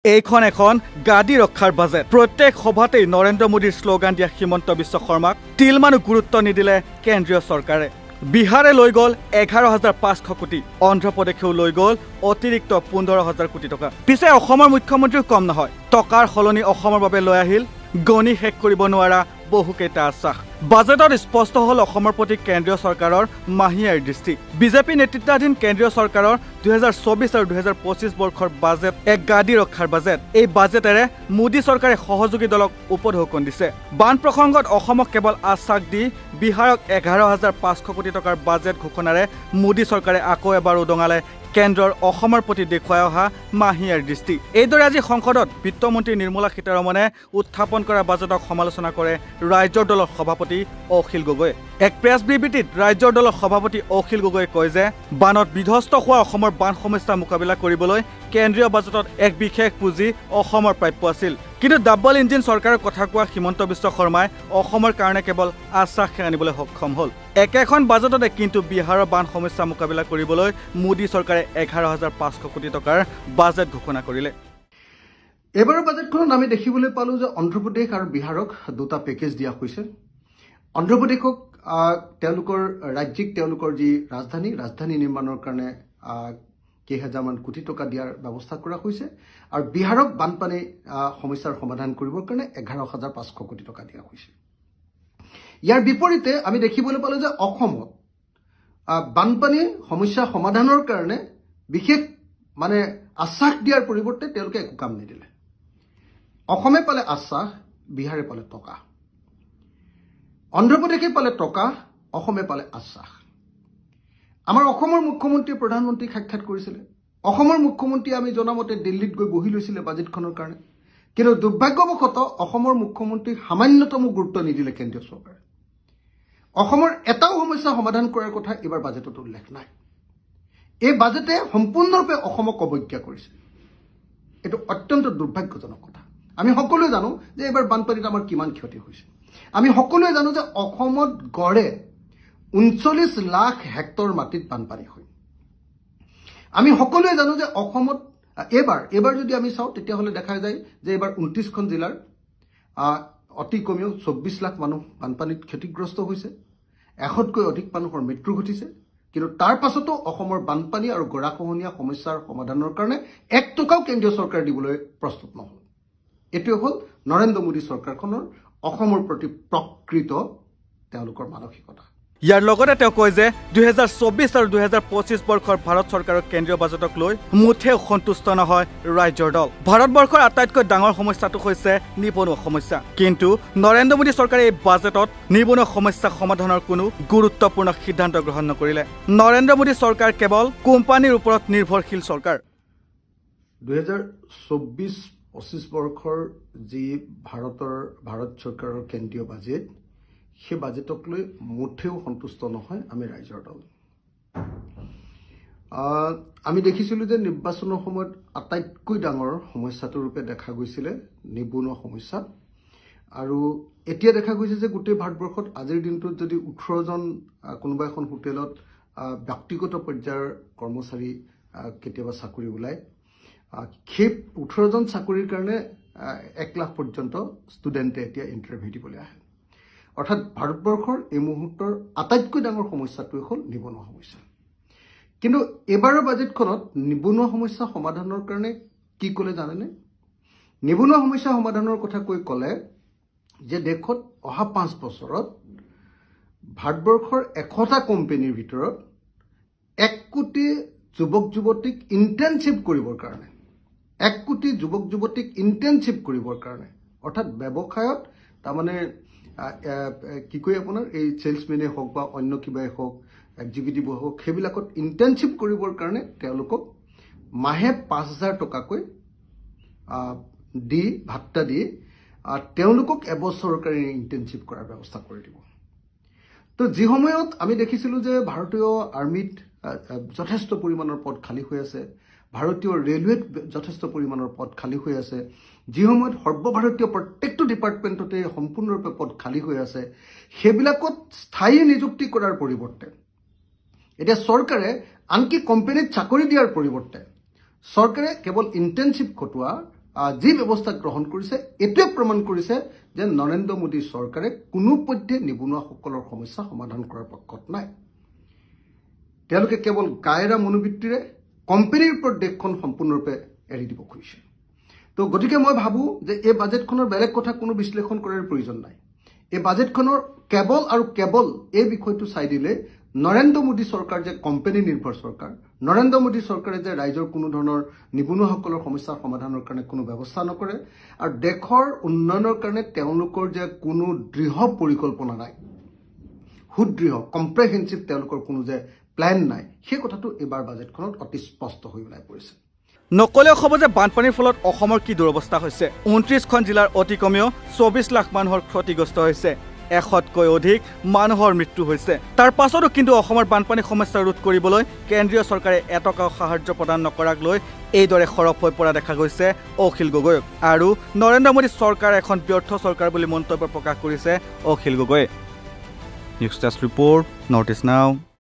এইখন এখন গাদী ৰক্ষাৰ বাজেট প্ৰত্যেক সভাতেই নৰেন্দ্ৰ মোদীৰ শ্লোগান দিয়া হিমন্ত বিশ্ব শৰ্মাক তিলমানো গুৰুত্ব নিদিলে কেন্দ্ৰীয় চৰকাৰে বিহাৰে লৈ গল 11,500 কোটি অন্ধ্ৰপ্ৰদেশেও লৈ গল অতিৰিক্ত 15,000 কোটি টকা পিছে অসমৰ মুখ্যমন্ত্ৰীও কম নহয় টকাৰ হলনি অসমৰ বাবে লৈ আহিল গণি শেষ কৰিব নোৱাৰা বহুকেইটা আশ্বাস বাজেটত স্পষ্ট হল অসমৰ প্ৰতি কেন্দ্ৰীয় চৰকাৰৰ মাহিয়াৰ দৃষ্টি বিজেপি নেতৃত্বাধীন কেন্দ্ৰীয় চৰকাৰৰ 2024 আৰু 2025 বৰ্ষৰ বাজেট এক গাদী ৰক্ষাৰ বাজেট এই বাজেটেৰে মোদী চৰকাৰে সহযোগী দলক উপঢৌকন দিছে বান প্ৰসংগত অসমক কেৱল আশ্বাস দি বিহাৰক 11,500 কোটি টকাৰ বাজেট ঘোষণাৰে মোদী চৰকাৰে আকৌ এবাৰ উদঙালে কেন্দ্ৰৰ অসমৰ প্ৰতি দেখুৱাই অহা মাহিয়াৰ দৃষ্টি এইদৰে আজি সংসদত বিত্তমন্ত্ৰী নিৰ্মলা সীতাৰমণে উত্থাপন কৰা বাজেটক সমালোচনা কৰে ৰাজ্যৰ দলৰ সভাপতি অখিল গগৈ এক প্ৰেছ বিবৃতিত ৰাজ্যৰ দলৰ সভাপতি অখিল গগৈ কয় যে বানত বিধ্বস্ত হোৱা অসমৰ বান সমস্যা মোকাবিলা কৰিবলৈ কেন্দ্ৰীয় বাজেটত এক বিশেষ পুঁজি অসমৰ প্ৰাপ্য আছিল কিন্তু ডাবল ইঞ্জিন চৰকাৰৰ কথা কোৱা হিমন্ত বিশ্ব শৰ্মাই অসমৰ কাৰণে কেৱল আশ্বাস আনিবলৈ সক্ষম হ'ল একেখন বাজেটতে কিন্তু বিহাৰৰ বান সমস্যা মোকাবিলা কৰিবলৈ মোদী চৰকাৰে 11,500 কোটি টকাৰ বাজেট ঘোষণা কৰিলে এবাৰৰ বাজেটখনত আমি দেখিবলৈ পালো যে অন্ধ্ৰপ্ৰদেশ আৰু বিহাৰক দুটা পেকেজ দিয়া হৈছে অন্ধ্ৰপ্ৰদেশক তেওঁলোকৰ ৰাজ্যিক তেওঁলোকৰ যি ৰাজধানী নিৰ্মাণৰ কাৰণে কেইহাজাৰমান কোটি টকা দিয়াৰ ব্যৱস্থা কৰা হৈছে আৰু বিহাৰক বানপানী সমস্যাৰ সমাধান কৰিবৰ কাৰণে 11,500 কোটি টকা দিয়া হৈছে ইয়াৰ বিপৰীতে আমি দেখিবলৈ পালো যে অসমত বানপানী সমস্যা সমাধানৰ কাৰণে বিশেষ আশ্বাস দিয়াৰ পৰিৱৰ্তে তেওঁলোকে একো কাম নিদিলে অসমে পালে আশ্বাস বিহাৰে পালে টকা অন্ধ্ৰপ্ৰদেশে পালে টকা অসমে পালে আশ্বাস আমাৰ অসমৰ মুখ্যমন্ত্ৰী প্ৰধানমন্ত্ৰীক সাক্ষাৎ কৰিছিলে অসমৰ মুখ্যমন্ত্ৰী আমি জনামতে দিল্লীত গৈ বহি লৈছিলে বাজেটখনৰ কাৰণে কিন্তু দুৰ্ভাগ্যবশতঃ অসমৰ মুখ্যমন্ত্ৰীক সামান্যতম গুৰুত্ব নিদিলে কেন্দ্ৰীয় চৰকাৰে অসমৰ এটাও সমস্যা সমাধান কৰাৰ কথা এবাৰ বাজেটত উল্লেখ নাই এই বাজেটে সম্পূৰ্ণৰূপে অসমক অৱজ্ঞা কৰিছে এটো অত্যন্ত দুৰ্ভাগ্যজনক কথা আমি সকলোৱে জানো যে এবাৰ বানপানীত আমাৰ কিমান ক্ষতি হৈছে আমি সকলোৱে জানো যে অসমত গড়ে 39 লাখ হেক্টৰ মাটিত বানপানী হয় আমি সকলোৱে জানো যে অসমত এবাৰ যদি আমি চাওঁ তেতিয়াহলে দেখা যায় যে এবাৰ 29খন জিলাৰ অতি কমেও 24 লাখ মানুহ বানপানীত ক্ষতিগ্ৰস্ত হৈছে 100তকৈ অধিক মানুহৰ মৃত্যু ঘটিছে কিন্তু তাৰ পাছতো অসমৰ বানপানী আৰু গৰাখহনীয়া সমস্যাৰ সমাধানৰ কাৰণে 1 টকাও কেন্দ্ৰীয় চৰকাৰ দিবলৈ প্ৰস্তুত নহল এটো হ'ল নৰেন্দ্ৰ মোদী চৰকাৰখনৰ অসমৰ প্ৰতি প্ৰকৃত তেওঁলোকৰ মানসিকতা ইয়াৰ লগতে তেওঁ কয় যে 2024 আৰু 2025 বৰ্ষৰ ভাৰত চৰকাৰৰ কেন্দ্ৰীয় বাজেটক লৈ মুঠেও সন্তুষ্ট নহয় ৰাজ্যৰ দল ভাৰতবৰ্ষৰ আটাইতকৈ ডাঙৰ সমস্যাটো হৈছে নিবনুৱা সমস্যা কিন্তু নৰেন্দ্ৰ মোদী চৰকাৰে এই বাজেটত নিবনুৱা সমস্যা সমাধানৰ কোনো গুৰুত্বপূৰ্ণ সিদ্ধান্ত গ্ৰহণ নকৰিলে নৰেন্দ্ৰ মোদী চৰকাৰ কেৱল কোম্পানীৰ ওপৰত নিৰ্ভৰশীল চৰকাৰ 2024-25 বৰ্ষৰ যি ভাৰত চৰকাৰৰ কেন্দ্ৰীয় বাজেট সেই বাজেটক লৈ মুঠেও সন্তুষ্ট নহয় আমি ৰাজ্যৰ দল আমি দেখিছিলো যে নিৰ্বাচনৰ সময়ত আটাইতকৈ ডাঙৰ সমস্যাটো ৰূপে দেখা গৈছিল নিবনুৱা সমস্যা আৰু এতিয়া দেখা গৈছে যে গোটেই ভাৰতবৰ্ষত আজিৰ দিনটোত যদি 18 জন কোনোবা এখন হোটেলত ব্যক্তিগত পৰ্যায়ৰ কৰ্মচাৰী কেতিয়াবা চাকৰি ওলাই সেই 18 জন চাকৰিৰ কাৰণে 1 লাখ পৰ্যন্ত ষ্টুডেণ্টে এতিয়া ইন্টাৰভিউ দিবলৈ আহে অৰ্থাৎ ভাৰতবৰ্ষৰ এই মুহূৰ্তৰ আটাইতকৈ ডাঙৰ সমস্যাটো হ'ল নিবনুৱা সমস্যা কিন্তু এবাৰৰ বাজেটখনত নিবনুৱা সমস্যা সমাধানৰ কাৰণে কি ক'লে জানেনে নিবনুৱা সমস্যা সমাধানৰ কথা কৈ ক'লে যে দেশত অহা 5 বছৰত ভাৰতবৰ্ষৰ 100টা কোম্পানীৰ ভিতৰত 1 কোটি যুৱক যুৱতীক ইন্টাৰ্নশ্বিপ কৰিবৰ কাৰণে 1 কোটি যুৱক যুৱতীক ইন্টাৰ্নশ্বিপ কৰিবৰ কাৰণে অৰ্থাৎ ব্যৱসায়ত তাৰমানে কি কয় আপোনাৰ এই সেলছমেনে হওক বা অন্য কিবাই হওক এক্সিকিউটিভ হওক সেইবিলাকত ইন্টাৰ্নশ্বিপ কৰিবৰ কাৰণে তেওঁলোকক মাহে 5,000 টকাকৈ দি ভাত্তা দি তেওঁলোকক এবছৰৰ কাৰণে ইন্টাৰ্নশ্বিপ কৰাৰ ব্যৱস্থা কৰি দিব তো যি সময়ত আমি দেখিছিলো যে ভাৰতীয় আৰ্মিত যথেষ্ট পৰিমাণৰ পদ খালী হৈ আছে ভাৰতীয় ৰেলৱেত যথেষ্ট পৰিমাণৰ পদ খালী হৈ আছে যি সময়ত সৰ্বভাৰতীয় প্ৰত্যেকটো ডিপাৰ্টমেণ্টতে সম্পূৰ্ণৰূপে পদ খালী হৈ আছে সেইবিলাকত স্থায়ী নিযুক্তি কৰাৰ পৰিৱৰ্তে এতিয়া চৰকাৰে আনকি কোম্পানীত চাকৰি দিয়াৰ পৰিৱৰ্তে চৰকাৰে কেৱল ইন্টাৰ্নশ্বিপ খটুৱা যি ব্যৱস্থা গ্ৰহণ কৰিছে এইটোৱে প্ৰমাণ কৰিছে যে নৰেন্দ্ৰ মোদী চৰকাৰে কোনোপধ্যে নিবনুৱাসকলৰ সমস্যা সমাধান কৰাৰ পক্ষত নাই। তেওঁলোকে কেৱল কায়ৰা মনোবৃত্তিৰে কোম্পানীৰ ওপৰত দেশখন সম্পূৰ্ণৰূপে এৰি দিব খুজিছে। তো গতিকে মই ভাবোঁ যে এই বাজেটখনৰ বেলেগ কথা কোনো বিশ্লেষণ কৰাৰ প্ৰয়োজন নাই। এই বাজেটখনৰ কেৱল আৰু কেৱল এই বিষয়টো চাই দিলে নৰেন্দ্ৰ মোদী চৰকাৰ যে কোম্পানী নিৰ্ভৰ চৰকাৰ, নৰেন্দ্ৰ মোদী চৰকাৰে যে ৰাইজৰ কোনো ধৰণৰ নিবনুৱাসকলৰ সমস্যাৰ সমাধানৰ কাৰণে কোনো ব্যৱস্থা নকৰে আৰু দেশৰ উন্নয়নৰ কাৰণে তেওঁলোকৰ যে কোনো দৃঢ় পৰিকল্পনা নাই, সুদৃঢ় কম্প্ৰেহেনচিভ তেওঁলোকৰ কোনো যে প্লেন নাই, সেই কথাটো এইবাৰ বাজেটখনত অতি স্পষ্ট হৈ ওলাই পৰিছে। নকলেও হ'ব যে বানপানীৰ ফলত অসমৰ কি দুৰৱস্থা হৈছে। 29খন জিলাৰ অতি কমেও 24 লাখ মানুহৰ ক্ষতিগ্ৰস্ত হৈছে, 100তকৈ অধিক মানুহৰ মৃত্যু হৈছে। তাৰ পাছতো কিন্তু অসমৰ বানপানী সমস্যা ৰোধ কৰিবলৈ কেন্দ্ৰীয় চৰকাৰে এটকাও সাহায্য প্ৰদান নকৰাক লৈ এইদৰে সৰব হৈ পৰা দেখা গৈছে অখিল গগৈক। আৰু নৰেন্দ্ৰ মোদী চৰকাৰ এখন ব্যৰ্থ চৰকাৰ বুলি মন্তব্য প্ৰকাশ কৰিছে অখিল গগৈয়ে। News desk report, north east নাও।